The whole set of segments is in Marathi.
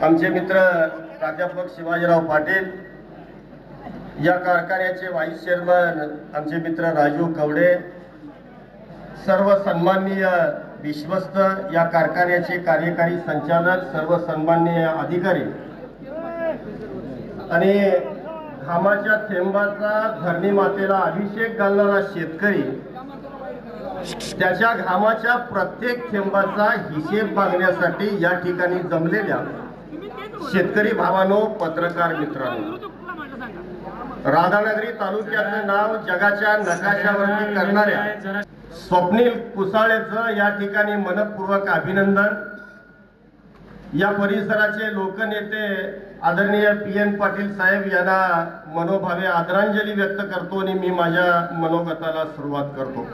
आमचे मित्र प्राध्यापक शिवाजीराव पाटील, या कारखान्याचे व्हाईस चेअरमन आमचे मित्र राजू कवडे, सर्व सन्माननीय विश्वस्त, या कारखान्याचे कार्यकारी संचालक, सर्व सन्माननीय अधिकारी आणि घामाच्या थेंबाचा धरणी मातेला अभिषेक घालणारा शेतकरी, त्याच्या घामाच्या प्रत्येक थेंबाचा हिशेब मागण्यासाठी या ठिकाणी जमलेल्या शेतकरी भावांनो, पत्रकार मित्रांनो, राधानगरी तालुक्याचं नाव जगाच्या नकाशावरती करणाऱ्या स्वप्नील कुसाळेचं या ठिकाणी मनपूर्वक अभिनंदन। या परिसराचे लोकनेते आदरणीय PN पाटील साहेब यांना मनोभावे आदरांजली व्यक्त करतो आणि मी माझ्या मनोगताला सुरुवात करतो।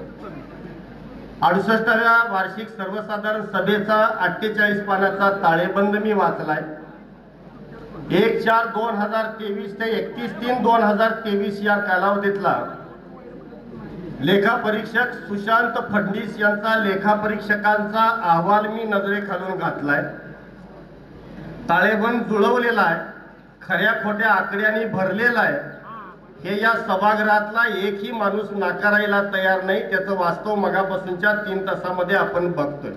68व्या वार्षिक सर्वसाधारण सभेचा 48 पानाचा ताळेबंद मी वाचलाय। 1/4/2023 ते 31/3/2023 या कालावधीतला लेखापरीक्षक सुशांत फडणीस यांचा लेखापरीक्षकांचा अहवाल मी नजरेखालून घातलाय। ताळेबंद जुळवलेला आहे, खऱ्या खोट्या आकड्यांनी भरलेला आहे। हे या सभागृहातला एकही माणूस नाकारायला तयार नाही। त्याचं वास्तव मगापासूनच्या 3 तासामध्ये आपण बघतोय।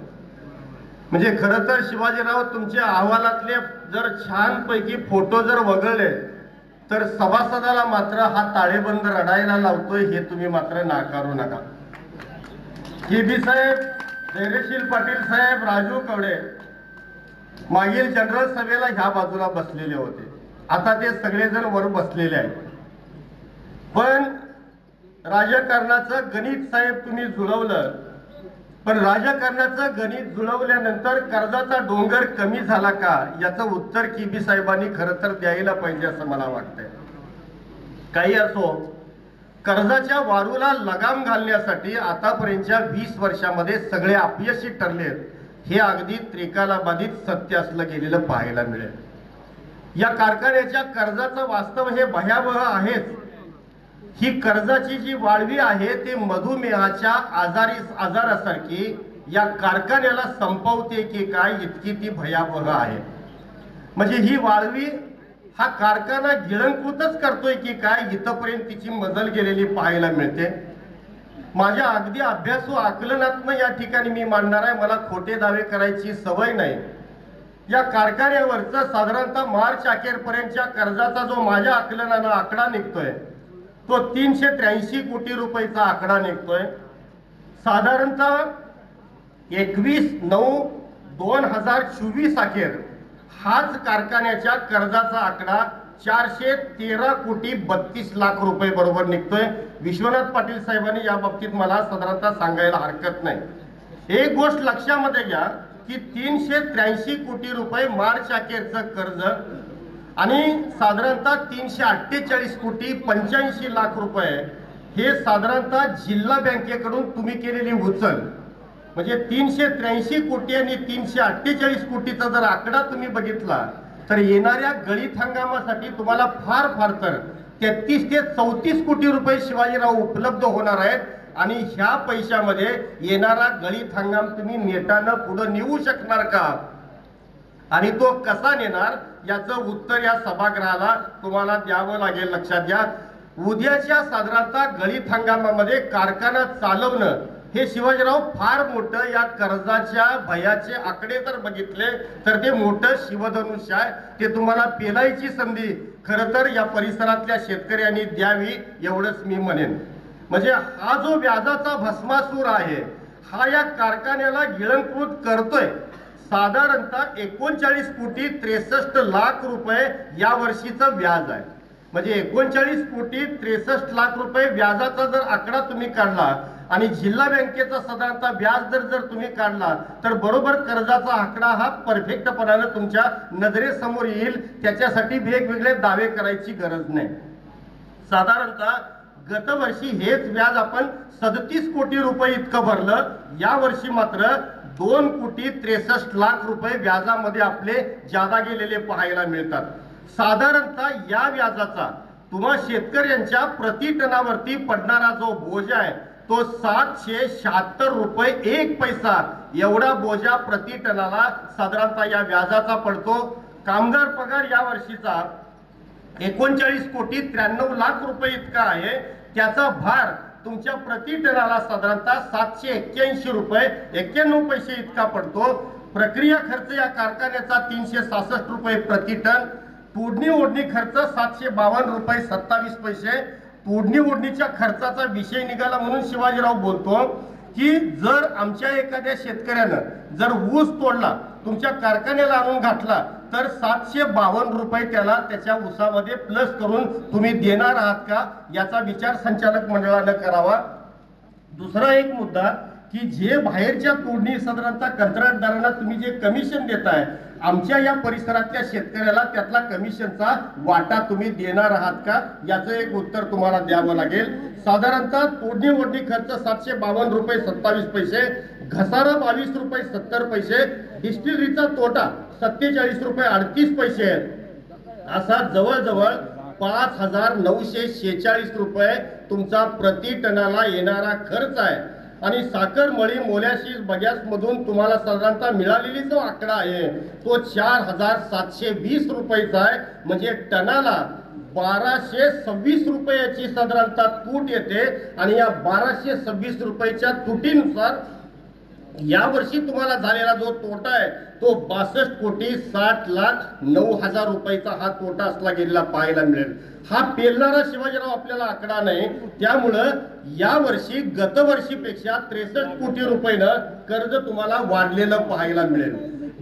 म्हणजे खरं तर शिवाजीराव, तुमच्या अहवालातले जर छानपैकी फोटो जर वगळले तर सभासदाला मात्र हा ताळेबंद रडायला लावतोय, हे तुम्ही मात्र नाकारू नका। केबी साहेब, धैर्यशील पाटील साहेब, राजू कवडे मागील जनरल सभेला ह्या बाजूला बसलेले होते, आता ते सगळेजण वर बसलेले आहेत। पण राजकारणाचं गणित साहेब तुम्ही जुळवलं, पण राजकारणाचं गणित जुळवल्यानंतर कर्जाचा डोंगर कमी झाला का, याचं उत्तर केबी साहेबांनी खरं तर द्यायला पाहिजे असं मला वाटतंय। काही असो, कर्जाच्या वारूला लगाम घालण्यासाठी आतापर्यंतच्या 20 वर्षामध्ये सगळे अपयशी ठरलेत, हे अगदी त्रिकालाबाधित सत्य असलं गेलेलं पाहायला मिळेल। या कारखान्याच्या कर्जाचं वास्तव हे भयावह आहेच। ही कर्जाची जी वाळवी आहे ते मधुमेहाच्या आजारासारखी या कारखान्याला संपवते की काय, इतकी ती भयावह आहे। म्हणजे ही वाळवी हा कारखाना गिळंकृतच करतोय की काय, इथपर्यंत तिची मजल गेलेली पाहायला मिळते। माझ्या अगदी अभ्यासू आकलनातनं या ठिकाणी मी मांडणार आहे, मला खोटे दावे करायची सवय नाही। या कारखान्यावरचा साधारणतः मार्च अखेरपर्यंतच्या कर्जाचा जो माझ्या आकलनानं आकडा निघतोय तो 383 कोटी रुपयाचा आकडा निघतोय। साधारणतः 21/9/2024 अखेर हाच कारखान्याच्या कर्जाचा आकडा 413 कोटी 32 लाख रुपये बरोबर निघतोय। विश्वनाथ पाटील साहेबांनी या बाबतीत मला साधारणतः सांगायला हरकत नाही। एक गोष्ट लक्षामध्ये घ्या की 383 कोटी रुपये मार्च अखेरचं कर्ज आणि साधारणतः 348 कोटी 85 लाख रुपये हे साधारणतः जिल्हा बँकेकडून तुम्ही केलेली उचल। म्हणजे 383 कोटी आणि 348 कोटीचा जर आकडा तुम्ही बघितला तर येणाऱ्या गळीत हंगामासाठी तुम्हाला फार फार तर 33 ते 34 कोटी रुपये शिवाजीराव उपलब्ध होणार आहेत। आणि ह्या पैशामध्ये येणारा गळीत हंगाम तुम्ही नेटानं पुढे नेऊ शकणार का, आणि तो कसा नेणार, याचं उत्तर या सभागृहाला तुम्हाला द्यावं लागेल। लक्षात घ्या, उद्याच्या साधारणतः गळीत हंगामामध्ये कारखाना चालवणं हे शिवाजीराव फार मोठं, या कर्जाच्या भयाचे आकडे जर बघितले तर ते मोठं शिवधनुष्य आहे। ते तुम्हाला पेलायची संधी खरं तर या परिसरातल्या शेतकऱ्यांनी द्यावी, एवढंच मी म्हणेन। म्हणजे हा जो व्याजाचा भस्मासूर आहे हा या कारखान्याला गिळंकृत करतोय। साधारणतः 39 कोटी 63 लाख रुपये या वर्षीचं व्याज आहे। म्हणजे 39 कोटी 63 लाख रुपये व्याजाचा जर आकडा तुम्ही काढला आणि जिल्हा बँकेचा साधारणतः व्याज दर जर तुम्ही काढला तर बरोबर कर्जाचा आकडा हा परफेक्टपणाने तुमच्या नजरेसमोर येईल। त्याच्यासाठी वेगवेगळे दावे करायची गरज नाही। साधारणतः गतवर्षी हेच व्याज आपण 37 कोटी रुपये इतकं भरलं, या वर्षी मात्र 2 कोटी 63 लाख रुपये व्याजामध्ये आपले जादा गेलेले पाहायला मिळतात। साधारणतः या व्याजाचा तुम्हा शेतकऱ्यांच्या प्रति टनावरती पडणारा जो बोजा आहे तो 776 रुपये 1 पैसा एवढा बोजा प्रति टनाला साधारणतः या व्याजाचा पडतो। कामगार पगार या वर्षीचा 39,93,00,000 रुपये इतका आहे। त्याचा भार तुमच्या प्रति टनाला साधारणतः 781 रुपये 91 पैसे इतका पडतो। प्रक्रिया खर्च या कारखान्याचा 366 रुपये प्रति टन, तोडणी ओढणी खर्च 752 रुपये 27 पैसे। तोडणी ओढणीच्या खर्चाचा विषय निघाला म्हणून शिवाजीराव बोलतो की जर आमच्या एखाद्या शेतकऱ्यानं जर ऊस तोडला तुमच्या कारखान्याला आणून घातला तर 752 रुपये त्याला त्याच्या ऊसामध्ये प्लस करून तुम्ही देणार आहात का, याचा विचार संचालक मंडळानं करावा। दुसरा एक मुद्दा की जे बाहेरच्या तोडणी साधारणतः कंत्राटदारांना तुम्ही जे कमिशन देताय, आमच्या या परिसरातल्या शेतकऱ्याला त्यातला कमिशनचा वाटा तुम्ही देणार आहात का, याचं एक उत्तर तुम्हाला द्यावं लागेल। साधारणतः तोडणी ओढणी खर्च 752 रुपये 27 पैसे, घसारा 22 रुपये 70 पैसे, डिस्टिलरीचा तोटा 47 रुपये 38 पैसे, असा जवळजवळ 5,946 रुपये तुमचा प्रति टनाला येणारा खर्च आहे। आणि साखर मळी मोल्याशीस बगॅस मधून तुम्हाला साधारणतः मिळालेली जो आकडा आहे तो 4,720 रुपयाचा आहे। म्हणजे टनाला 1,226 रुपयाची साधारणतः तूट येते आणि या 1,226 रुपयाच्या तुटीनुसार या वर्षी तुम्हाला झालेला जो तोटा आहे तो 62,60,09,000 रुपयाचा हा तोटा असला गेलेला पाहायला मिळेल। हा पेलणारा शिवाजीराव आपल्याला आकडा नाही, त्यामुळं या वर्षी गतवर्षीपेक्षा 63 कोटी रुपयानं कर्ज तुम्हाला वाढलेलं पाहायला मिळेल।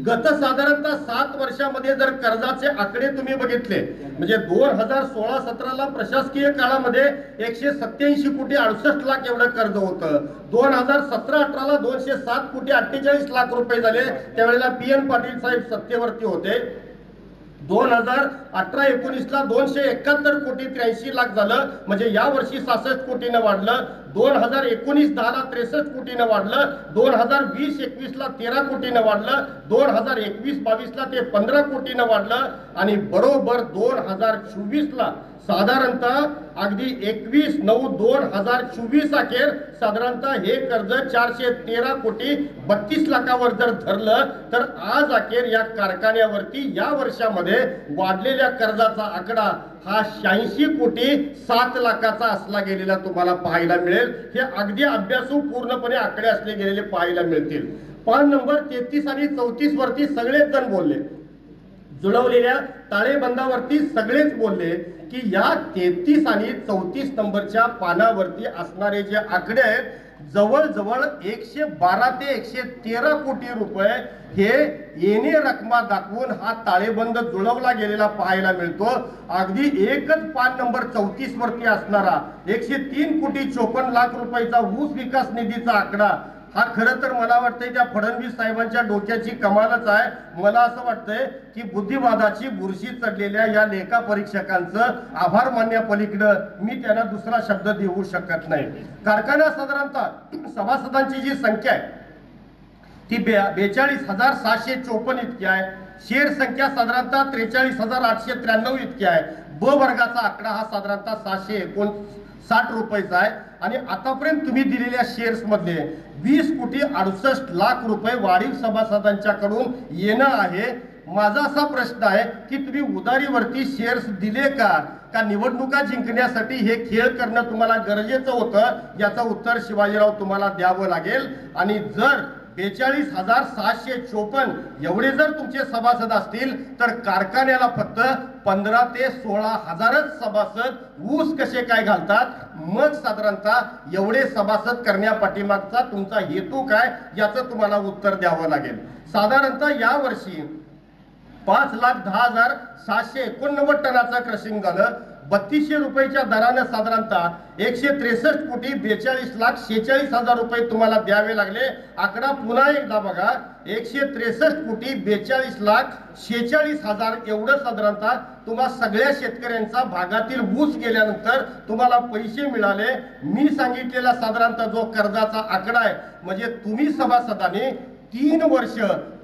गत साधारणतः 7 वर्षामध्ये जर कर्जाचे आकडे तुम्ही बघितले म्हणजे 2016-17ला प्रशासकीय काळामध्ये 187 कोटी 68 लाख एवढं कर्ज होतं। 2017-18ला 207 कोटी 48 लाख रुपये झाले, त्यावेळेला PN पाटील साहेब सत्तेवरती होते। 2018-19ला 271 कोटी 83 लाख झालं, म्हणजे या वर्षी 66 कोटीनं वाढलं। 2019-10ला 63 कोटीनं वाढलं, 2020-21ला 13 कोटीनं वाढलं, 2021-22ला ते 15 कोटीनं वाढलं आणि बरोबर 2024ला साधारणतः अगदी 21/9/2024 अखेर साधारणतः हे कर्ज 413 कोटी 32 लाखावर जर धरलं तर आज अखेर या कारखान्यावरती या वर्षामध्ये वाढलेल्या कर्जाचा आकडा हा 86 कोटी 7 लाखाचा असला गेलेला तुम्हाला पाहायला मिळेल। हे अगदी अभ्यासू पूर्णपणे आकडे असले गेलेले पाहायला मिळतील। पान नंबर 33 आणि 34 वरती सगळेच जण बोलले, जुळवलेल्या ताळेबंदावरती सगळेच बोलले की या 33 आणि 34 नंबरच्या पानावरती असणारे जे आकडे आहेत जवळजवळ 112 ते 113 कोटी रुपये हे येणे रकमा दाखवून हा ताळेबंद जुळवला गेलेला पाहायला मिळतो। अगदी एकच पान नंबर 34 वरती असणारा 103 कोटी 54 लाख रुपयाचा ऊस विकास निधीचा आकडा हा खरं तर मला वाटतंय त्या फडणवीस साहेबांच्या डोक्याची कमालच आहे। मला असं वाटतंय की बुद्धिवादाची बुरशी चढलेल्या या लेखा परीक्षकांचं आभार मानण्यापलीकडं मी त्यांना दुसरा शब्द देऊ शकत नाही। कारखाना साधारणतः सभासदांची जी संख्या आहे ती 42,754 इतकी आहे। शेअर संख्या साधारणतः 43,893 इतकी आहे। ब वर्गाचा आकडा हा साधारणतः 759 रुपयाचा आहे आणि आतापर्यंत तुम्ही दिलेल्या शेअर्स मध्ये 20 कोटी 68 लाख रुपये वाढीव सभासदांच्याकडून येणं आहे। माझा असा प्रश्न आहे की तुम्ही उधारीवरती शेअर्स दिले का निवडणुका जिंकण्यासाठी हे खेळ करणं तुम्हाला गरजेचं होतं, याचं उत्तर शिवाजीराव तुम्हाला द्यावं लागेल। आणि जर 42,654 एवढे जर तुमचे सभासद असतील तर कारखान्याला फक्त 15 ते 16,000च सभासद ऊस कसे काय घालतात, मग साधारणतः एवढे सभासद करण्यापाठीमागचा तुमचा हेतू काय याचं तुम्हाला उत्तर द्यावं लागेल। साधारणतः या वर्षी 5,10,789 टनाचं क्रशिंग झालं। 3200 रुपयाच्या दराने साधारणतः 163 कोटी 42,46,000 रुपये तुम्हाला द्यावे लागले। आकडा पुन्हा एकदा बघा, 163 कोटी 42,46,000 एवढं साधारणतः तुम्हा सगळ्या शेतकऱ्यांचा भागातील ऊस गेल्यानंतर तुम्हाला पैसे मिळाले। मी सांगितलेला साधारणतः जो कर्जाचा आकडा आहे म्हणजे तुम्ही सभासदांनी 3 वर्ष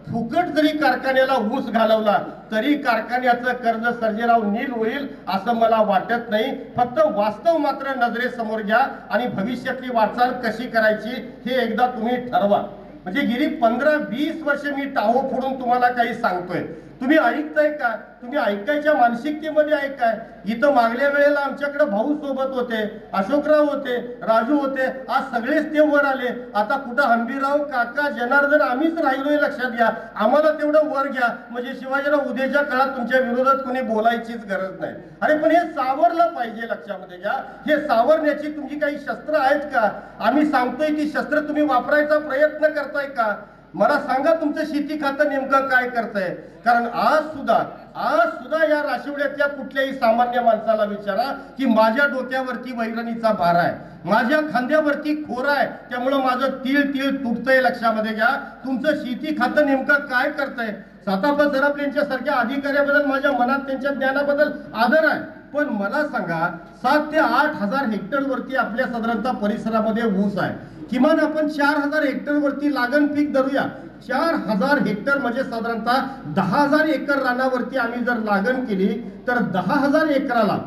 फुकट जरी कारखान्याला ऊस घालवला तरी कारखान्याचं कर्ज सर्जेराव नील होईल असं मला वाटत नाही। फक्त वास्तव मात्र नजरेसमोर घ्या आणि भविष्यातली वाटचाल कशी करायची हे एकदा तुम्ही ठरवा। म्हणजे गेली 15-20 वर्ष मी टाहो फोडून तुम्हाला काही सांगतोय, तुम्ही ऐकताय का? तुम्ही ऐकायच्या मानसिकतेमध्ये ऐकाय. इथं मागल्या वेळेला आमच्याकडे भाऊ सोबत होते, अशोकराव होते, राजू होते, आज सगळेच ते वर आले. आता कुठं हंबीरराव, काका, जनार्दन आम्हीच राहिलोय, लक्षात घ्या. आम्हाला तेवढं वर घ्या, म्हणजे शिवाजीराव उद्याच्या काळात तुमच्या विरोधात कोणी बोलायचीच गरज नाही. अरे पण हे सावरलं पाहिजे, लक्षामध्ये घ्या. हे सावरण्याची तुमची काही शस्त्र आहेत का? आम्ही सांगतोय ती शस्त्र तुम्ही वापरायचा प्रयत्न करताय का? मला सांगा तुमचं शेती खातं नेमकं काय करतंय? कारण आज सुद्धा या राशिवड्यातल्या कुठल्याही सामान्य माणसाला विचारा की माझ्या डोक्यावरती वैरणीचा भार आहे, माझ्या खांद्यावरती खोर आहे, त्यामुळं माझं तीळ तीळ तुटतंय, लक्षामध्ये घ्या. तुमचं शेती खातं नेमकं काय करतंय? सातापा सराफ यांच्या सारख्या अधिकाऱ्याबद्दल माझ्या मनात त्यांच्या ज्ञानाबद्दल आदर आहे. पण मला सांगा 7 ते 8 हजार हेक्टर वरती आपल्या साधारणतः परिसरामध्ये ऊस आहे. किमान आपण 4,000 हेक्टर वरती लागण पीक धरूया. 4,000 हेक्टर म्हणजे साधारणतः 10,000 एकर रानावरती आम्ही जर लागण केली तर 10,000 एकराला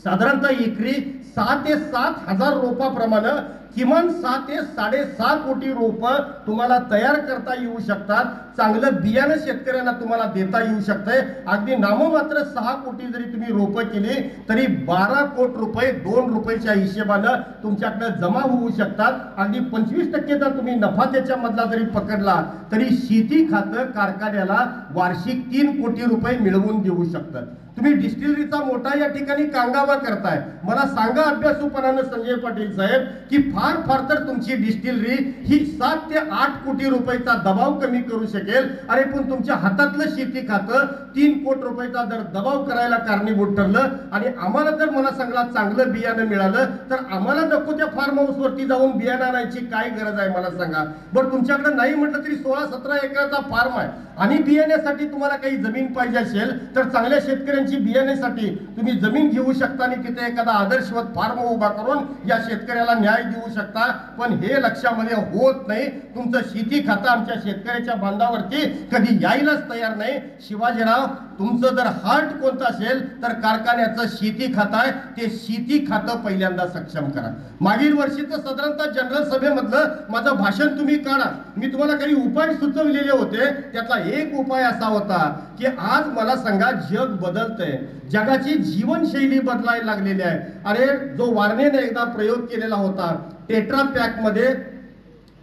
साधारणतः एकरी 6 ते 7 हजार रोपाप्रमाणे किमान 6 ते 7.5 कोटी रोप तुम्हाला तयार करता येऊ शकतात. चांगलं बियाणं शेतकऱ्यांना तुम्हाला देता येऊ शकतंय. अगदी नाममात्र 6 कोटी जरी तुम्ही रोपं केली तरी 12 कोटी रुपये 2 रुपयाच्या हिशेबानं तुमच्याकडे जमा होऊ शकतात. अगदी 25% जर तुम्ही नफा त्याच्यामधला जरी पकडला तरी शेती खातं कारखान्याला वार्षिक 3 कोटी रुपये मिळवून देऊ शकतात. तुम्ही डिस्टिलरीचा मोठा या ठिकाणी कांगावा करताय. मला सांगा अभ्यासूपणानं संजय पाटील साहेब की फार तर तुमची डिस्टिलरी ही 7 ते 8 कोटी रुपयाचा दबाव कमी करू शकेल. अरे पण तुमच्या हातातलं शेती खातं 3 कोटी रुपयाचा जर दबाव करायला कारणीभूत ठरलं आणि आम्हाला जर मला सांगा चांगलं बियाणं मिळालं तर आम्हाला नको त्या फार्म हाऊस वरती जाऊन बियाणं आणायची काय गरज आहे मला सांगा बरं. तुमच्याकडे नाही म्हटलं तरी 16-17 एकराचा फार्म आहे आणि बियाण्यासाठी तुम्हाला काही जमीन पाहिजे असेल तर चांगल्या शेतकऱ्यांची बियाण्यासाठी तुम्ही जमीन घेऊ शकता आणि तिथे एखादा आदर्शवत फार्म उभा करून या शेतकऱ्याला न्याय देऊ शकता. पण हे लक्षामध्ये होत नाही. तुमचं शेती खातं आमच्या शेतकऱ्याच्या बांधावरती कधी यायलाच तयार नाही. शिवाजीराव, तुमचं जर हार्ट कोणतं असेल तर कारखान्याचं शेती खातं आहे, ते शेती खातं पहिल्यांदा सक्षम करा. मागील वर्षीचं साधारणतः जनरल सभेमधलं माझं भाषण तुम्ही काढा. मी तुम्हाला काही उपाय सुचवलेले होते. त्यातला एक उपाय असा होता की आज मला सांगा जग बदलतंय, जगाची जीवनशैली बदलायला लागलेली आहे. अरे जो वारणेने एकदा प्रयोग केलेला होता टेट्रा पॅक मध्ये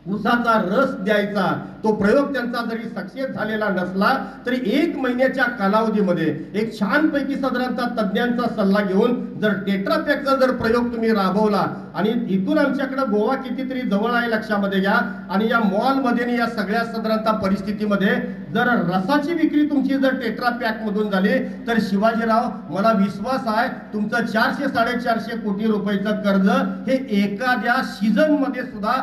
उसाचा रस द्यायचा, तो प्रयोग त्यांचा जरी सक्सेस झालेला नसला तरी 1 महिन्याच्या कालावधीमध्ये एक छानपैकी साधारणतः तज्ञांचा सल्ला घेऊन जर टेट्रा पॅकचा जर प्रयोग तुम्ही राबवला आणि इथून आमच्याकडे गोवा कितीतरी जवळ आहे, लक्षामध्ये घ्या. आणि या मॉलमध्ये या सगळ्या साधारणतः परिस्थितीमध्ये जर रसाची विक्री तुमची जर टेट्रा पॅक मधून झाली तर शिवाजीराव, मला विश्वास आहे तुमचं 400-450 कोटी रुपयाचं कर्ज हे एखाद्या सीझन मध्ये सुद्धा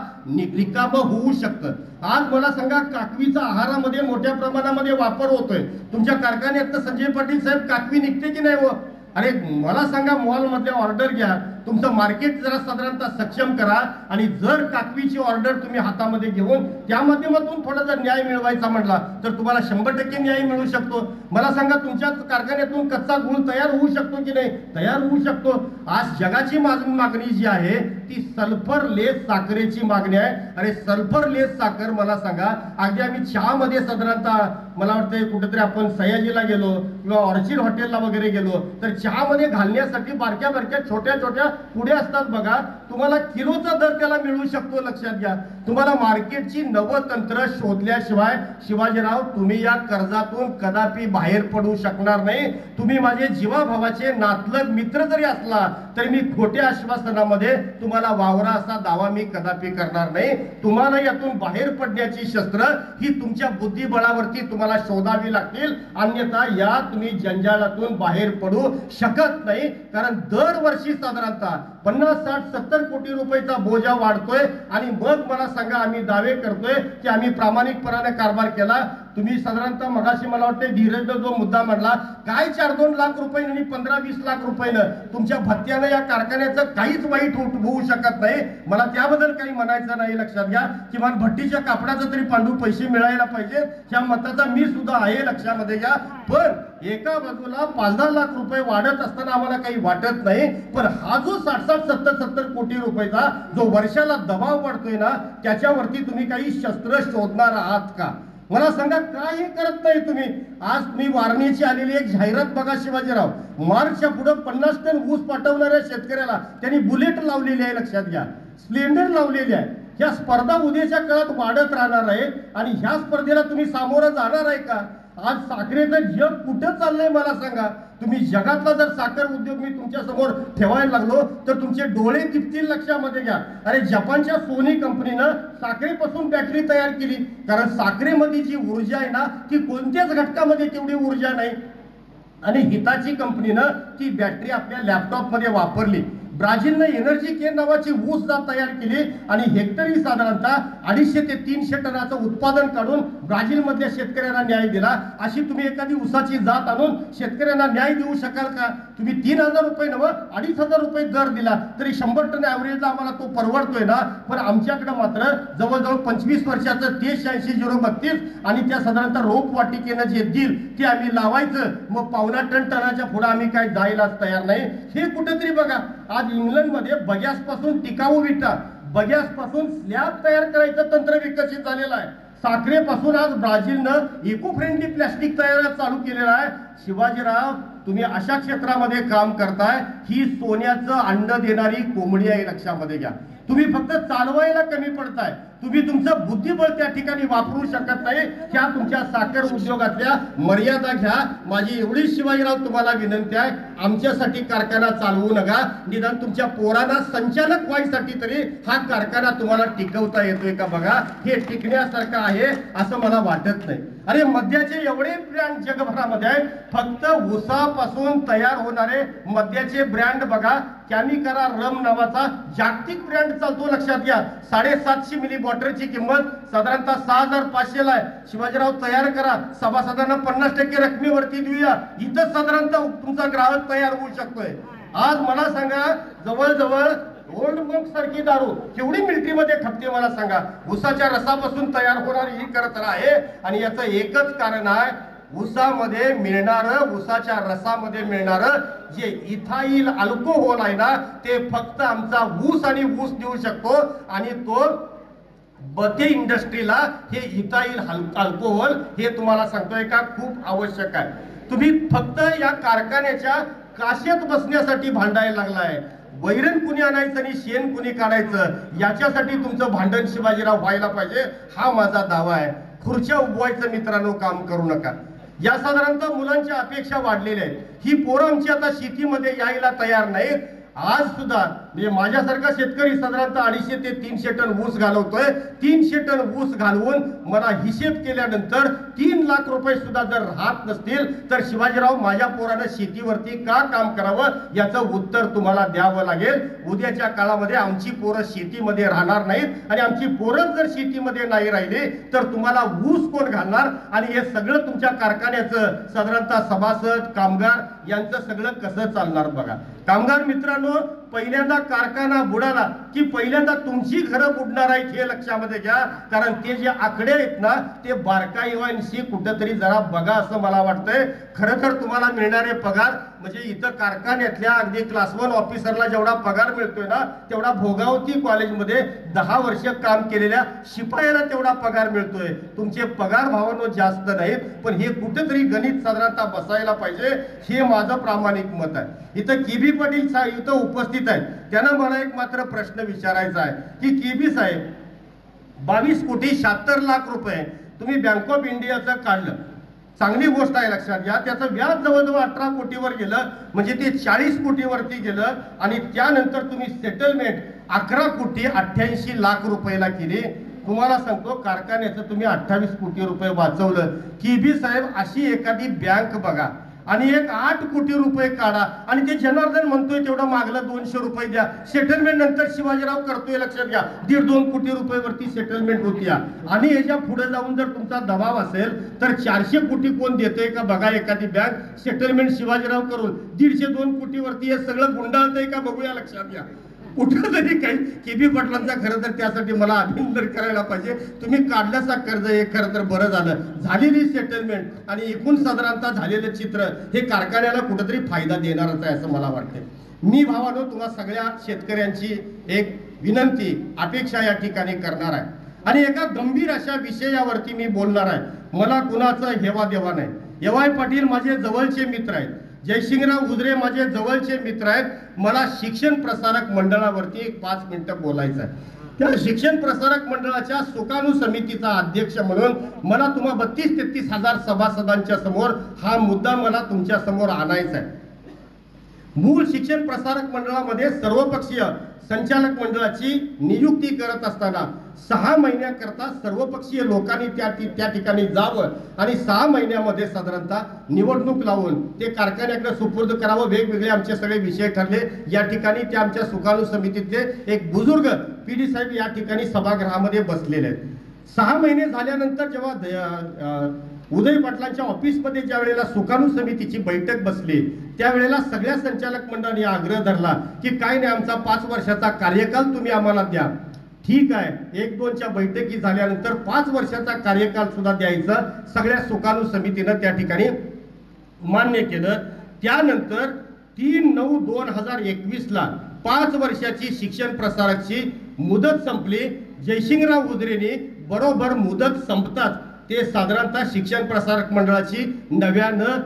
रिकामं होऊ शकतं. आज मला सांगा काकवीचा आहारामध्ये मोठ्या प्रमाणामध्ये वापर होतोय. तुमच्या कारखान्यात संजय पाटील साहेब काकवी निघते की नाही हो? अरे मला सांगा मॉल मध्ये ऑर्डर घ्या, तुमचं मार्केट जरा साधारणतः सक्षम करा आणि जर काकवीची ऑर्डर तुम्ही हातामध्ये घेऊन त्या माध्यमातून थोडा जर न्याय मिळवायचा म्हटला तर तुम्हाला 100% न्याय मिळू शकतो. मला सांगा तुमच्या कारखान्यातून कच्चा गूळ तयार होऊ शकतो की नाही? तयार होऊ शकतो. आज जगाची मागणी जी आहे ती सल्फर लेस साखरेची मागणी आहे. अरे सल्फर लेस साखर मला सांगा, अगदी आम्ही चहामध्ये साधारणतः मला वाटतं कुठेतरी आपण सयाजीला गेलो किंवा ऑर्चिड हॉटेलला वगैरे गेलो तर चहामध्ये घालण्यासाठी बारक्या छोट्या पुढे असतात बघा, तुम्हाला किलोचा दर त्याला मिळू शकतो. लक्षात घ्या, तुम्हाला मार्केटची नवतंत्र शोधल्याशिवाय शिवाजीराव तुम्ही या कर्जातून कदापि बाहेर पडू शकणार नाही. तुम्ही माझे जीवाभावाचे नातलग मित्र जरी असला तरी मी खोट्या आश्वासनामध्ये तुम्हाला वावरा असा दावा मी कदापि करणार नाही. तुम्हाला यातून बाहेर पडण्याची शस्त्र ही तुमच्या बुद्धिबळावरती तुम्हाला शोधावी लागतील, अन्यथा या तुम्ही जंजाळातून बाहेर पडू शकत नाही. कारण दरवर्षी साधारणतः 50-60-70 कोटी रुपयाचा बोजा वाढतोय आणि मग मला सांगा आम्ही दावे करतोय की आम्ही प्रामाणिकपणाने कारभार केला. तुम्ही साधारणतः मगाशी मला वाटतं धीरजने जो मुद्दा मांडला, काय 4-2 लाख रुपये आणि 15-20 लाख रुपयानं तुमच्या भत्त्यानं या कारखान्याचं काहीच वाईट होऊ शकत नाही. मला त्याबद्दल काही म्हणायचं नाही. लक्षात घ्या, किमान भट्टीच्या कापडाचा तरी पांडू पैसे मिळायला पाहिजे ह्या मताचा मी सुद्धा आहे, लक्षामध्ये घ्या. पण एका बाजूला 5-10 लाख रुपये वाढत असताना आम्हाला काही वाटत नाही, पण हा जो 60-70 कोटी रुपयाचा जो वर्षाला दबाव पडतोय ना त्याच्यावरती तुम्ही काही शस्त्र शोधणार आहात का? मला सांगा काही करत नाही तुम्ही. आज तुम्ही वारणेची आलेली एक जाहिरात बघा शिवाजीराव, मार्चच्या पुढे 50 टन ऊस पाठवणाऱ्या शेतकऱ्याला त्यांनी बुलेट लावलेली आहे, लक्षात घ्या, स्प्लेंडर लावलेली आहे. ह्या स्पर्धा उद्याच्या काळात वाढत राहणार आहे आणि ह्या स्पर्धेला तुम्ही सामोरं जाणार आहे का? आज साखरेचं जग कुठं चाललंय मला सांगा. तुम्ही जगातला जर साखर उद्योग मी तुमच्या समोर ठेवायला लागलो तर तुमचे डोळे किती लक्षामध्ये घ्या. अरे जपानच्या सोनी कंपनीनं साखरेपासून बॅटरी तयार केली, कारण साखरेमध्ये जी ऊर्जा आहे ना ती कोणत्याच घटकामध्ये तेवढी ऊर्जा नाही. आणि हिताची कंपनीनं ती बॅटरी आपल्या लॅपटॉपमध्ये वापरली. ब्राझीलनं एनर्जी केअर नावाची ऊस जात तयार केली आणि हेक्टरी साधारणतः 250 ते 300 टनाचं उत्पादन काढून ब्राझीलमधल्या शेतकऱ्यांना न्याय दिला. अशी तुम्ही एखादी ऊसाची जात आणून शेतकऱ्यांना न्याय देऊ शकाल का? तुम्ही 3000 रुपये नव्हे 2500 रुपये दर दिला तरी 100 टन ॲव्हरेजला आम्हाला तो परवडतोय ना. पण आमच्याकडे मात्र जवळजवळ 25 वर्षाचं 838032 आणि त्या साधारणतः रोपवाटिकेनं जे दिल ते आम्ही लावायचं, मग 1.25 टनाच्या पुढे आम्ही काय जायलाच तयार नाही. हे कुठेतरी बघा. आज इंग्लंडमध्ये बग्यासपासून टिकाऊ विटा, बग्यासपासून स्लॅब तयार करायचं तंत्र विकसित झालेलं आहे. साखरेपासून आज ब्राझीलनं इको फ्रेंडली प्लॅस्टिक तयार चालू केलेलं आहे. शिवाजीराव, तुम्ही अशा क्षेत्रामध्ये काम करताय, ही सोन्याचं अंड देणारी कोंबडी आहे, लक्षामध्ये घ्या. तुम्ही फक्त चालवायला कमी पडताय, तुम्ही तुमचं बुद्धिबळ त्या ठिकाणी वापरू शकत नाही. ह्या तुमच्या साखर उद्योगातल्या मर्यादा घ्या. माझी एवढी शिवाजीराव तुम्हाला विनंती आहे, आमच्यासाठी कारखाना चालवू नका. निदान तुमच्या पोरांना संचालक व्हायसाठी तरी हा कारखाना तुम्हाला टिकवता येतोय का बघा. हे टिकण्यासारखं आहे असं मला वाटत नाही. अरे मद्याचे एवढे ब्रँड जगभरामध्ये आहेत, फक्त ऊसापासून तयार होणारे मद्याचे ब्रँड बघा. कॅमिकरा रम नावाचा जागतिक ब्रँड चालतो, लक्षात घ्या. 750 मिली बॉटलची किंमत साधारणतः 6500 ला आहे. शिवाजीराव तयार करा, सभासदांना 50% रकमेवरती देऊया, इथं साधारणतः तुमचा ग्राहक तयार होऊ शकतोय. आज मला सांगा, जवळजवळ ओल्ड मंक सारखी दारू केवढी मिलिटरीमध्ये खपते मला सांगा. ऊसाच्या रसापासून तयार होणारी ही खरं आहे. आणि याचं एकच कारण आहे, ऊसामध्ये मिळणारं, ऊसाच्या रसामध्ये मिळणारं जे इथाईल अल्कोहोल आहे ना, ते फक्त आमचा ऊस आणि ऊस देऊ शकतो. आणि तो बते इंडस्ट्रीला हे इथाईल अल्कोहोल हे तुम्हाला सांगतोय का खूप आवश्यक आहे. तुम्ही फक्त या कारखान्याच्या काशेत बसण्यासाठी भांडायला लागलाय. वैरण कुणी आणायचं आणि शेण कुणी काढायचं याच्यासाठी तुमचं भांडण शिवाजीराव व्हायला पाहिजे, हा माझा दावा आहे. खुर्च्या उभवायचं मित्रांनो काम करू नका. या साधारणतः मुलांच्या अपेक्षा वाढलेल्या आहेत. ही पोरं आमची आता शेतीमध्ये यायला तयार नाहीत. आज सुद्धा म्हणजे माझ्यासारखा शेतकरी साधारणतः 250 ते 300 टन ऊस घालवतोय. 300 टन ऊस घालवून मला हिशेब केल्यानंतर 3 लाख रुपये सुद्धा जर राहत नसतील तर शिवाजीराव, माझ्या पोरानं शेतीवरती का काम करावं याचं उत्तर तुम्हाला द्यावं लागेल. उद्याच्या काळामध्ये आमची पोरं शेतीमध्ये राहणार नाहीत आणि आमची पोरं जर शेतीमध्ये नाही राहिली तर तुम्हाला ऊस कोण घालणार? आणि हे सगळं तुमच्या कारखान्याचं साधारणतः सभासद, कामगार यांचं सगळं कसं चालणार बघा. कामगार मित्रांनो, पहिल्यांदा कारखाना बुडाला की पहिल्यांदा तुमची घरं बुडणार आहेत हे लक्षामध्ये घ्या. कारण ते जे आकडे आहेत ना ते बारकाईवांशी कुठंतरी जरा बघा असं मला वाटतंय. खरं तर तुम्हाला मिळणारे पगार म्हणजे इथं कारखान्यातल्या अगदी क्लास 1 ऑफिसरला जेवढा पगार मिळतोय ना तेवढा भोगावती कॉलेजमध्ये 10 वर्ष काम केलेल्या शिपायाला तेवढा पगार मिळतोय. तुमचे पगार भावांनो जास्त नाहीत, पण हे कुठेतरी गणित साधारणतः बसायला पाहिजे, हे माझं प्रामाणिक मत आहे. इथं केबी पाटील साहेब इथं उपस्थित आहेत, त्यांना मला एक मात्र प्रश्न विचारायचा आहे की केबी साहेब, 22 कोटी 76 लाख रुपये तुम्ही बँक ऑफ इंडियाचं काढलं, चांगली गोष्ट आहे, लक्षात घ्या. त्याचं व्याज जवळजवळ 18 कोटीवर गेलं, म्हणजे ते 40 कोटीवरती गेलं. आणि त्यानंतर तुम्ही सेटलमेंट 11 कोटी 88 लाख रुपयाला केली. तुम्हाला सांगतो कारखान्याचं तुम्ही 28 कोटी रुपये वाचवलं. केबी साहेब, अशी एखादी बँक बघा आणि एक 8 कोटी रुपये काढा आणि ते जनार्दन म्हणतोय तेवढं मागलं 200 रुपये द्या. सेटलमेंट नंतर शिवाजीराव करतोय, लक्षात घ्या, 1.5-2 कोटी रुपयेवरती सेटलमेंट होती. आणि याच्या पुढे जाऊन जर तुमचा दबाव असेल तर 400 कोटी कोण देतोय का बघा. एखादी बँक सेटलमेंट शिवाजीराव करून 150-2 कोटीवरती हे सगळं गुंडाळतंय का बघूया, लक्षात घ्या. कुठं तरी काही केबी पाटलांचा खरं तर त्यासाठी मला अभिनंदन करायला पाहिजे. तुम्ही काढल्याचा कर्ज हे खरं तर बरं झालं. झालेली सेटलमेंट आणि एकूण साधारणतः झालेलं चित्र हे कारखान्याला कुठंतरी फायदा देणारच आहे असं मला वाटतं. मी भावानो तुम्हा सगळ्या शेतकऱ्यांची एक विनंती, अपेक्षा या ठिकाणी करणार आहे. आणि एका गंभीर अशा विषयावरती मी बोलणार आहे. मला कुणाचा हेवा देवा नाही. एवाय पाटील माझे जवळचे मित्र आहेत, जयसिंगराव हुजरे माझे जवळचे मित्र आहेत. मला शिक्षण प्रसारक मंडळावरती 5 मिनिटं बोलायचं आहे. त्या शिक्षण प्रसारक मंडळाच्या सुकाणू समितीचा अध्यक्ष म्हणून मला तुम्हा 32-33 हजार सभासदांच्या समोर हा मुद्दा मला तुमच्या समोर आणायचा आहे. मूळ शिक्षण प्रसारक मंडळामध्ये सर्वपक्षीय संचालक मंडळाची नियुक्ती करत असताना 6 महिन्याकरता सर्वपक्षीय लोकांनी त्या ठिकाणी जावं आणि 6 महिन्यामध्ये साधारणतः निवडणूक लावून ते कारखान्याकडे सुपूर्द करावं. वेगवेगळे आमचे सगळे विषय ठरले. या ठिकाणी ते आमच्या सुकाणू समितीतले एक बुजुर्ग PD साहेब या ठिकाणी सभागृहामध्ये बसलेले आहेत. 6 महिने झाल्यानंतर जेव्हा उदय पाटलांच्या ऑफिसमध्ये ज्या वेळेला सुकाणू समितीची बैठक बसली त्यावेळेला सगळ्या संचालक मंडळाने आग्रह धरला की काय नाही, आमचा 5 वर्षाचा कार्यकाल तुम्ही आम्हाला द्या. ठीक आहे, 1-2च्या बैठकी झाल्यानंतर 5 वर्षाचा कार्यकाल सुद्धा द्यायचा सगळ्या सुकाणू समितीनं त्या ठिकाणी मान्य केलं. त्यानंतर 3/9/2021ला 5 वर्षाची शिक्षण प्रसारकची मुदत संपली. जयसिंगराव हुजरेंनी बरोबर मुदत संपताच ते साधारणतः शिक्षण प्रसारक मंडळाची नव्यानं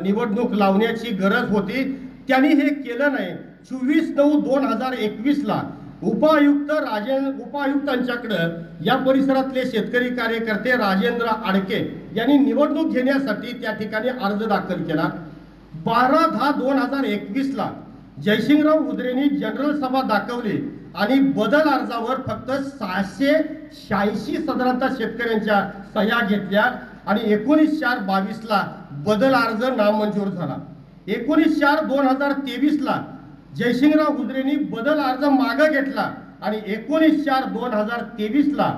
निवडणूक लावण्याची गरज होती. त्यांनी हे केलं नाही. 24/9/2021ला उपायुक्तांच्याकडे या परिसरातले शेतकरी कार्यकर्ते राजेंद्र आडके यांनी निवडणूक घेण्यासाठी त्या ठिकाणी अर्ज दाखल केला. 12/10/2021ला जयसिंगराव हुजरेंनी जनरल सभा दाखवली आणि बदल अर्जावर फक्त 686 साधारणतः शेतकऱ्यांच्या सह्या घेतल्या आणि 19/4/22ला बदल अर्ज नामंजूर झाला. 19/4/2023ला जयसिंगराव हुजरेंनी बदल अर्ज मागे घेतला आणि 19/4/2023ला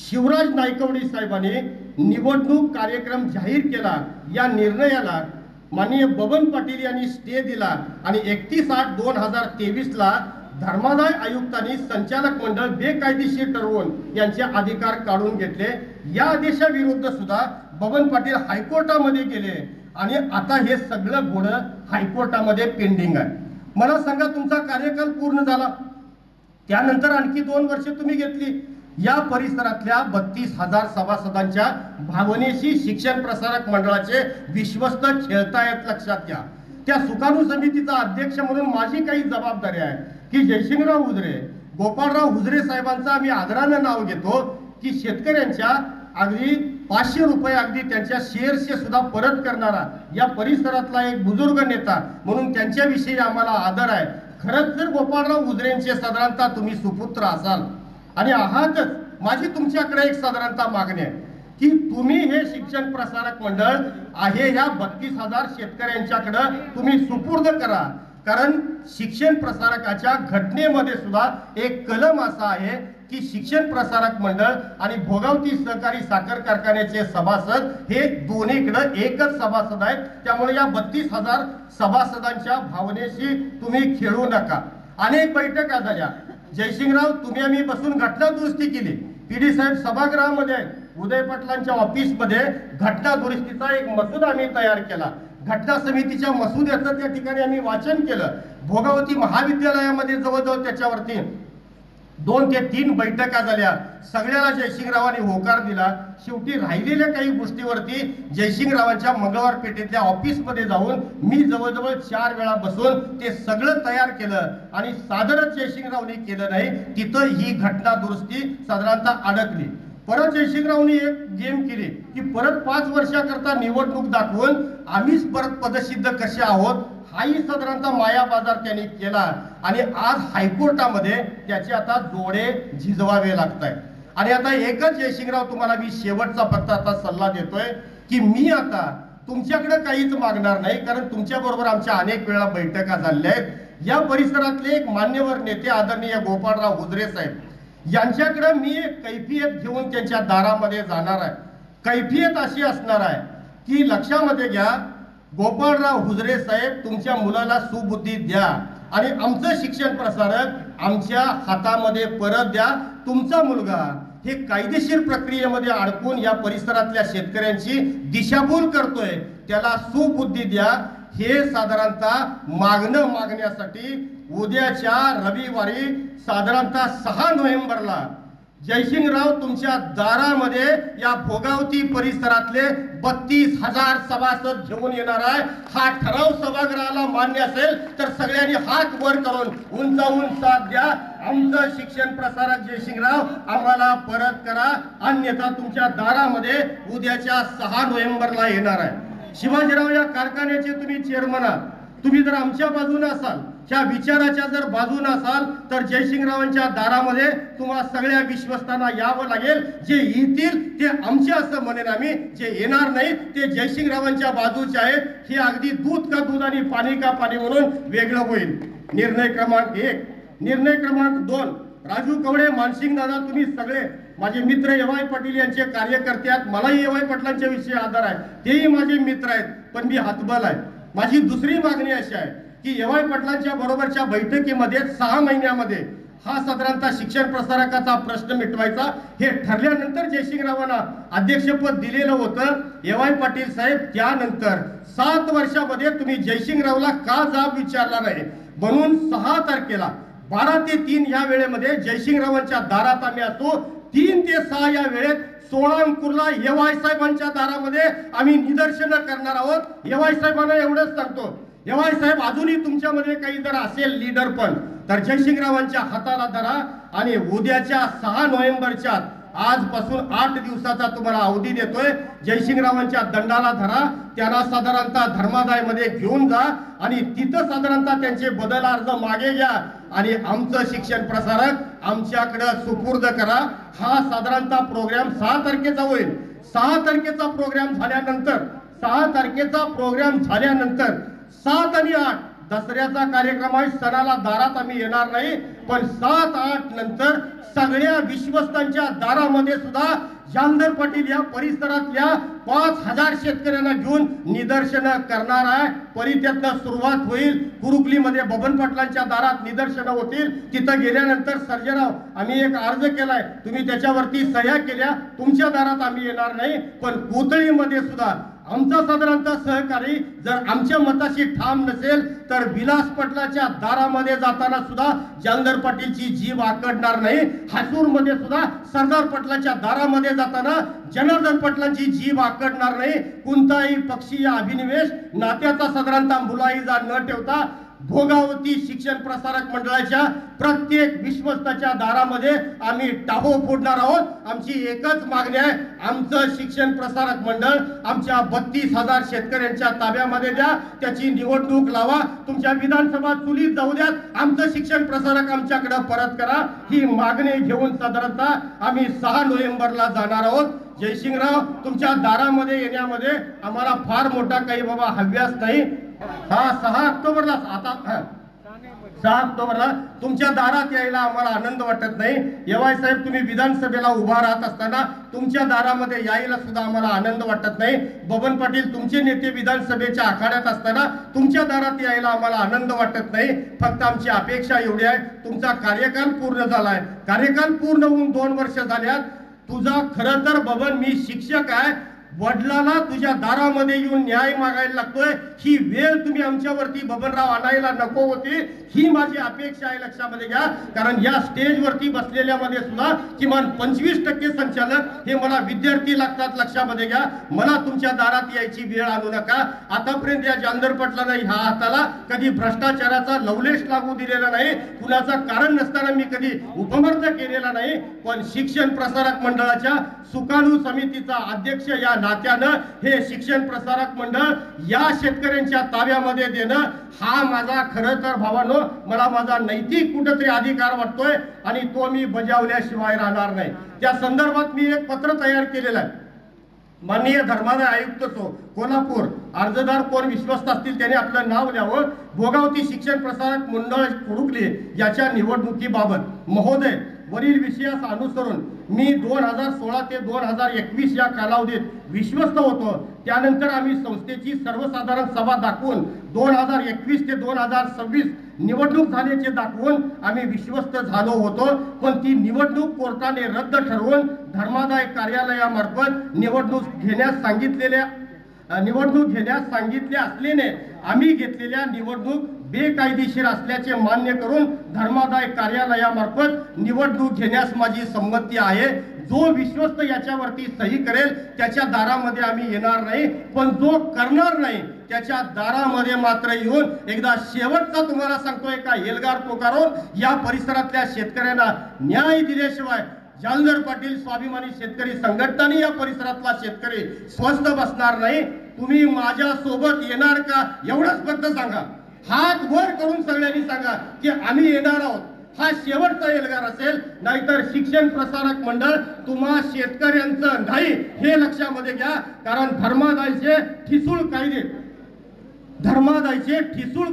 शिवराज नायकवडी साहेबांनी निवडणूक कार्यक्रम जाहीर केला. या निर्णयाला माननीय बबन पाटील यांनी स्टे दिला आणि 31/8/2023ला धर्मादाय आयुक्तांनी संचालक मंडळ बेकायदेशीर ठरवून यांचे अधिकार काढून घेतले. या आदेशाविरुद्ध सुद्धा बबन पाटील हायकोर्टामध्ये गेले आणि आता हे सगळं घोडं हायकोर्टामध्ये पेंडिंग आहे. मला सांगा, तुमचा कार्यकाल पूर्ण झाला, त्यानंतर आणखी 2 वर्ष तुम्ही घेतली. या परिसरातल्या 32,000 सभासदांच्या भावनेशी शिक्षण प्रसारक मंडळाचे विश्वस्त खेळतायत, लक्षात घ्या. त्या सुकाणू समितीचा अध्यक्ष म्हणून माझी काही जबाबदारी आहे की जयसिंगराव हुजरे, गोपाळराव हुजरे साहेबांचं आम्ही आदरानं नाव घेतो की शेतकऱ्यांच्या अगदी 500 रुपये अगदी त्यांच्या शेअर्सचे सुद्धा परत करणारा या परिसरातला एक बुजुर्ग नेता म्हणून त्यांच्याविषयी आम्हाला आदर आहे. खरंच जर गोपाळराव हुजरेंचे साधारणतः तुम्ही सुपुत्र असाल आणि आहातच, माझी तुमच्याकडे एक साधारणतः मागणी आहे की तुम्ही हे शिक्षण प्रसारक मंडळ आहे ह्या 32,000 शेतकऱ्यांच्याकडे तुम्ही सुपूर्द करा. कारण शिक्षण प्रसारकाच्या घटनेमध्ये सुद्धा एक कलम असा आहे की शिक्षण प्रसारक मंडळ आणि भोगावती सहकारी साखर कारखान्याचे सभासद हे दोन्हीकडे एकच सभासद आहेत. त्यामुळे या 32,000 सभासदांच्या भावनेशी तुम्ही खेळू नका. अनेक बैठका झाल्या. जयसिंगराव, तुम्ही आम्ही बसून घटना दुरुस्ती केली. PD साहेब सभागृहामध्ये उदय पाटलांच्या ऑफिसमध्ये घटना दुरुस्तीचा एक मसुदा आम्ही तयार केला. घटना समितीच्या मसुद्याचं त्या ठिकाणी आम्ही वाचन केलं. भोगावती महाविद्यालयामध्ये जवळजवळ त्याच्यावरती 2 ते 3 बैठका झाल्या. सगळ्याला जयसिंगरावांनी होकार दिला. शेवटी राहिलेल्या काही गोष्टीवरती जयसिंगरावांच्या मंगळवार पेठेतल्या ऑफिसमध्ये जाऊन मी जवळजवळ 4 वेळा बसून ते सगळं तयार केलं आणि सादरच जयसिंगरावनी केलं नाही. तिथं ही घटना दुरुस्ती साधारणतः अडकली. परत जयसिंगरावनी एक गेम केली की परत 5 वर्षाकरता निवडणूक दाखवून आम्हीच परत पदसिद्ध कसे आहोत हाही साधारणतः माया बाजार त्यांनी केला आणि आज हायकोर्टामध्ये त्याचे आता जोडे झिजवावे लागत आहेत. आणि आता एकच जयसिंगराव, तुम्हाला मी शेवटचा फक्त आता सल्ला देतोय की मी आता तुमच्याकडे काहीच मागणार नाही, कारण तुमच्या बरोबर आमच्या अनेक वेळा बैठका झालेल्या आहेत. या परिसरातले एक मान्यवर नेते आदरणीय गोपाळराव हुजरे साहेब यांच्याकडे मी एक कैफियत घेऊन त्यांच्या दारामध्ये जाणार आहे. कैफियत अशी असणार आहे की लक्षामध्ये घ्या, गोपाळराव हुजरे साहेब, तुमच्या मुलाला सुबुद्धी द्या आणि आमचं शिक्षण प्रसारक आमच्या हातामध्ये परत द्या. तुमचा मुलगा हे कायदेशीर प्रक्रियेमध्ये अडकून या परिसरातल्या शेतकऱ्यांची दिशाभूल करतोय, त्याला सुबुद्धी द्या. हे साधारणतः मागण्यासाठी उद्याच्या रविवारी साधारणतः 6 नोव्हेंबरला जयसिंगराव तुमच्या दारामध्ये या भोगावती परिसरातले 32,000 सभासद घेऊन येणार आहे। हा ठराव सभागृहाला मान्य असेल तर सगळ्यांनी हात वर करून उंचावून साथ द्या। आमचं शिक्षण प्रसारक जयसिंगराव आम्हाला परत करा, अन्यथा तुमच्या दारामध्ये उद्याच्या 6 नोव्हेंबरला येणार आहे। शिवाजीराव, या कारखान्याचे तुम्ही चेअरमन आहात, तुम्ही जर आमच्या बाजूने असाल, ह्या विचाराच्या जर बाजूने असाल तर जयसिंगरावांच्या दारामध्ये तुम्हा सगळ्या विश्वस्तांना यावं लागेल। जे येतील ते आमचे असं म्हणेन आम्ही, जे येणार नाही ते जयसिंगरावांच्या बाजूचे आहेत। हे अगदी दूध का दूध आणि पाणी का पाणी म्हणून वेगळं होईल। निर्णय क्रमांक 1। निर्णय क्रमांक 2, राजू कवडे, मानसिंग दादा, तुम्ही सगळे माझे मित्र एवाय पाटील यांचे कार्यकर्ते आहेत। मलाही एवाय पाटलांच्या विषयी आदर आहे, तेही माझे मित्र आहेत, पण मी हतबल आहे। माझी दुसरी मागणी अशी आहे की एवाय पाटलांच्या बरोबरच्या बैठकीमध्ये 6 महिन्यामध्ये हा साधारणतः शिक्षण प्रसारकाचा प्रश्न मिटवायचा। हे ठरल्यानंतर जयसिंगरावांना अध्यक्षपद दिलेलं होतं एवाय पाटील साहेब, त्यानंतर 7 वर्षामध्ये तुम्ही जयसिंगरावला का जाब विचारला नाही, म्हणून 6 तारखेला 12 ते 3 या वेळेमध्ये जयसिंगरावांच्या दारात आम्ही असतो। 3 ते 6 या वेळेत 16 अंकुरला एवाय साहेबांच्या दारामध्ये आम्ही निदर्शनं करणार आहोत। एवाय साहेबांना एवढंच सांगतो, एवाय साहेब अजूनही तुमच्यामध्ये काही जर असेल लीडर पण तर जयसिंगरावांच्या हाताला धरा आणि उद्याच्या 6 नोव्हेंबरच्या आजपासून 8 दिवसाचा तुम्हाला अवधी देतोय। जयसिंगरावांच्या दंडाला धरा, त्यांना साधारणतः धर्मादायमध्ये घेऊन जा आणि तिथं साधारणतः त्यांचे बदल अर्ज मागे घ्या आणि आमचं शिक्षण प्रसारक आमच्याकडे सुपूर्द करा। हा साधारणतः प्रोग्राम 6 तारखेचा होईल। 6 तारखेचा प्रोग्राम झाल्यानंतर 7 आणि 8 दसऱ्याचा कार्यक्रम आहे, सणाला दारात आम्ही येणार नाही, पण 7-8 नंतर सगळ्या विश्वस्तांच्या दारामध्ये सुद्धा जामदार पाटील या परिसरातल्या 5,000 शेतकऱ्यांना घेऊन निदर्शनं करणार आहे। परित्यातनं सुरुवात होईल, कुरुकलीमध्ये बबन पाटलांच्या दारात निदर्शनं होतील। तिथं गेल्यानंतर सर्जेराव, आम्ही एक अर्ज केलाय, तुम्ही त्याच्यावरती सह्या केल्या, तुमच्या दारात आम्ही येणार नाही, पण कोथळीमध्ये सुद्धा आमचा साधारणतः सहकारी जर आमच्या मताशी ठाम नसेल तर विलास पाटलाच्या दारामध्ये जाताना सुद्धा जामदार पाटीलची जीभ आकडणार नाही। हासूरमध्ये सुद्धा सरदार पाटलाच्या दारामध्ये जाताना जनार्दन पाटलांची जीभ आकडणार नाही। कोणताही पक्षीय अभिनिवेश नात्याचा साधारणतः मुलाहिजा न ठेवता भोगावती शिक्षण प्रसारक मंडळाच्या प्रत्येक विश्वस्ताच्या दारामध्ये आम्ही टाहो फोडणार आहोत। आमची एकच मागणी आहे, आमचं शिक्षण प्रसारक मंडळ आमच्या 32,000 शेतकऱ्यांच्या ताब्यामध्ये द्या, त्याची निवडणूक लावा, तुमच्या विधानसभा चुलीत जाऊ द्या, आमचं शिक्षण प्रसारक आमच्याकडे परत करा। ही मागणी घेऊन साधारणतः आम्ही 6 नोव्हेंबरला जाणार आहोत। जयसिंगराव, तुमच्या दारामध्ये येण्यामध्ये आम्हाला फार मोठा काही बाबा हव्यास नाही। 6 ऑक्टोबरला आता 6 ऑक्टोबरला तुमच्या दारात यायला आम्हाला आनंद वाटत नाही। एवाय साहेब, तुम्ही विधानसभेला उभा राहत असताना तुमच्या दारामध्ये यायला सुद्धा आम्हाला आनंद वाटत नाही। बबन पाटील, तुमचे नेते विधानसभेच्या आखाड्यात असताना तुमच्या दारात यायला आम्हाला आनंद वाटत नाही। फक्त आमची अपेक्षा एवढी आहे, तुमचा कार्यकाल पूर्ण झालाय, कार्यकाल पूर्ण होऊन 2 वर्ष झाल्यात, तुझा खरं तर बबन मी शिक्षक आहे, वडिलाला तुझ्या दारामध्ये येऊन न्याय मागायला लागतोय, ही वेळ तुम्ही आमच्यावरती बबनराव आणायला नको होती, ही माझी अपेक्षा आहे, लक्षामध्ये घ्या। कारण या स्टेजवरती बसलेल्यामध्ये सुद्धा किमान 25% संचालक हे मला विद्यार्थी लागतात, लक्षामध्ये घ्या। मला तुमच्या दारात यायची वेळ आणू नका। आतापर्यंत या जामदार पाटलांना ह्या हाताला कधी भ्रष्टाचाराचा लवलेश लागू दिलेला नाही, कुणाचं कारण नसताना मी कधी उपमर्द केलेला नाही, पण शिक्षण प्रसारक मंडळाच्या सुकाणू समितीचा अध्यक्ष या नात्यानं हे शिक्षण प्रसारक मंडळ या शेतकऱ्यांच्या ताब्यामध्ये देणं हा माझा खरं तर भावानो मला माझा नैतिक कुठेतरी अधिकार वाटतोय आणि तो मी बजावल्याशिवाय राहणार नाही। त्या संदर्भात मी एक पत्र तयार केलेलं आहे। माननीय धर्मादाय आयुक्त कोल्हापूर, अर्जदार कोण विश्वस्त असतील त्यांनी आपलं नाव लिहावं। भोगावती शिक्षण प्रसारक मंडळ कुरुकली याच्या निवडणुकीबाबत महोदय, वरील विषयास अनुसरून मी 2016 ते 2021 या कालावधीत विश्वस्त होतो, त्यानंतर आम्ही संस्थेची सर्वसाधारण सभा दाखवून 2021 ते 2026 निवडणूक झाल्याचे दाखवून आम्ही विश्वस्त झालो होतो, पण ती निवडणूक कोर्टाने रद्द ठरवून धर्मादाय कार्यालयामार्फत निवडणूक घेण्यास सांगितले असल्याने आम्ही घेतलेल्या निवडणूक बेकायदेशीर असल्याचे मान्य करून धर्मादाय कार्यालयामार्फत निवडणूक घेण्यास माझी संमती आहे। जो विश्वस्त याच्यावरती सही करेल त्याच्या दारामध्ये आम्ही येणार नाही, पण जो करणार नाही त्याच्या दारामध्ये मात्र येऊन एकदा शेवटचा तुम्हाला सांगतोय का एल्गार पुकारून या परिसरातल्या शेतकऱ्यांना न्याय दिल्याशिवाय जालंधर पाटील स्वाभिमानी शेतकरी संघटनांनी या परिसरातला शेतकरी स्वस्थ बसणार नाही। तुम्ही माझ्या सोबत येणार का एवढंच फक्त सांगा, हात वर करून सगळ्यांनी सांगा की आम्ही येणार आहोत। हा शेवटचा एल्गार असेल, नाहीतर शिक्षण प्रसारक मंडळ तुम्हा शेतकऱ्यांचं नाही हे लक्षामध्ये घ्या। कारण धर्मादायचे ठिसूळ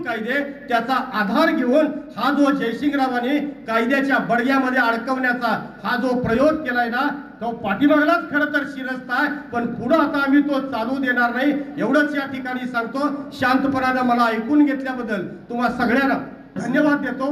कायदे त्याचा आधार घेऊन हा जो जयसिंगरावांनी कायद्याच्या बडग्यामध्ये अडकवण्याचा हा जो प्रयोग केलाय ना, तो पाठीमागलाच खरं तर शिरस्त आहे, पण पुढे आता आम्ही तो चालू देणार नाही एवढंच या ठिकाणी सांगतो। शांतपणाने मला ऐकून घेतल्याबद्दल तुम्हा सगळ्यांना धन्यवाद देतो।